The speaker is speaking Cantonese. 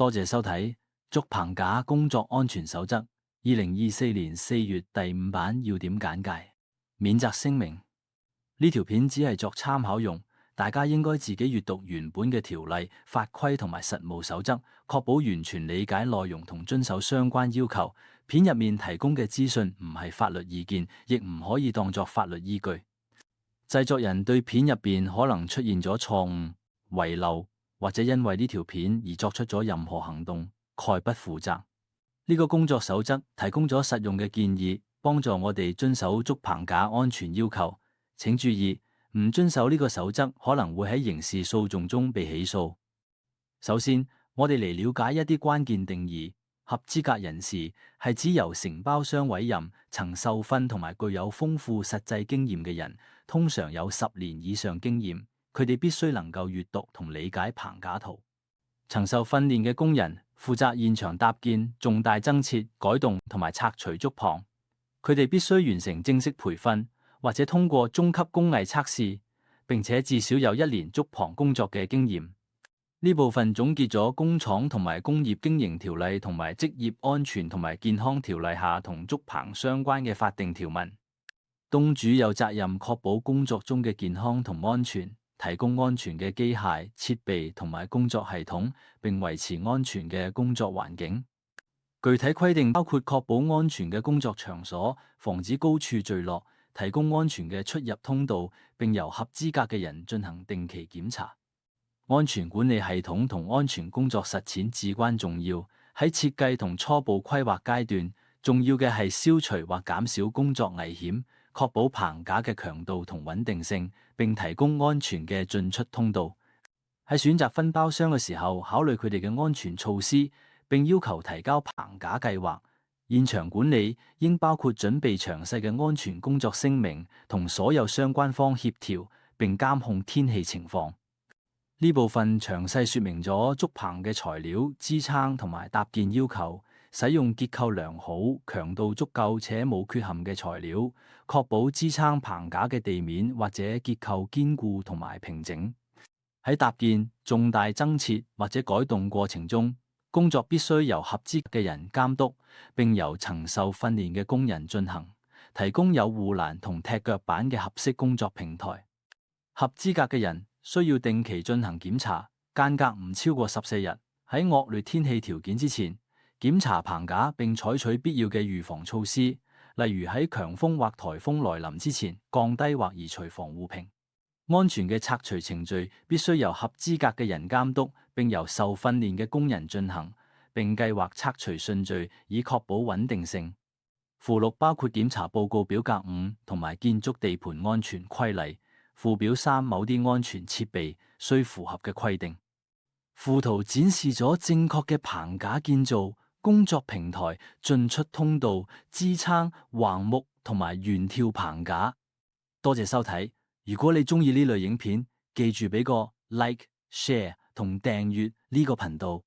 多謝收睇竹棚架工作安全守則2024年4月第5版要點簡介。免責聲明：呢條片只係作參考用，大家應該自己閱讀原本嘅條例、法規同埋實務守則，確保完全理解內容同遵守相關要求。片入面提供嘅資訊唔係法律意見，亦唔可以當作法律依據。製作人對片入邊可能出現咗錯誤、遺漏，或者因為呢條片而作出咗任何行動，概不負責。呢個工作守則提供咗實用嘅建議，幫助我哋遵守竹棚架安全要求。請注意，唔遵守呢個守則可能會喺刑事訴訟中被起訴。首先，我哋嚟了解一啲關鍵定義。合資格人士係指由承包商委任、曾受訓同埋具有豐富實際經驗嘅人，通常有10年以上經驗。佢哋必須能夠閱讀同理解棚架圖。曾受訓練嘅工人負責現場搭建、重大增設、改動同埋拆除竹棚。佢哋必須完成正式培訓，或者通過中級工藝測試，並且至少有1年竹棚工作嘅經驗。呢部分總結咗工廠同埋工業經營條例同埋職業安全同埋健康條例下同竹棚相關嘅法定條文。東主有責任確保工作中嘅健康同安全，提供安全嘅機械、設備同埋工作系統，並維持安全嘅工作環境。具體規定包括確保安全嘅工作場所，防止高處墜落，提供安全嘅出入通道，並由合資格嘅人進行定期檢查。安全管理系統同安全工作實踐至關重要。喺設計同初步規劃階段，重要嘅係消除或減少工作危險，確保棚架嘅強度同穩定性，並提供安全嘅進出通道。喺選擇分包商嘅時候，考慮佢哋嘅安全措施，並要求提交棚架計劃。現場管理應包括準備詳細嘅安全工作聲明，同所有相關方協調，並監控天氣情況。呢部分詳細說明咗竹棚嘅材料、支撐同埋搭建要求，使用結構良好、強度足夠且冇缺陷嘅材料，確保支撐棚架嘅地面或者結構堅固同埋平整。喺搭建、重大增設或者改動過程中，工作必須由合資格嘅人監督，並由曾受訓練嘅工人進行，提供有護欄同踢腳板嘅合適工作平台。合資格嘅人需要定期進行檢查，間隔唔超過14日。喺惡劣天氣條件之前，檢查棚架並採取必要嘅預防措施，例如喺強風或颱風來臨之前降低或移除防護屏。安全嘅拆除程序必須由合資格嘅人監督，並由受訓練嘅工人進行，並計劃拆除順序以確保穩定性。附錄包括檢查報告表格5同埋建築地盤安全規例。附表3某啲安全設備需符合嘅規定。附圖展示咗正確嘅棚架建造、工作平台、進出通道、支撐、橫木同埋懸跳棚架。多謝收睇。如果你中意呢類影片，記住俾個 like、share 同訂閱呢個頻道。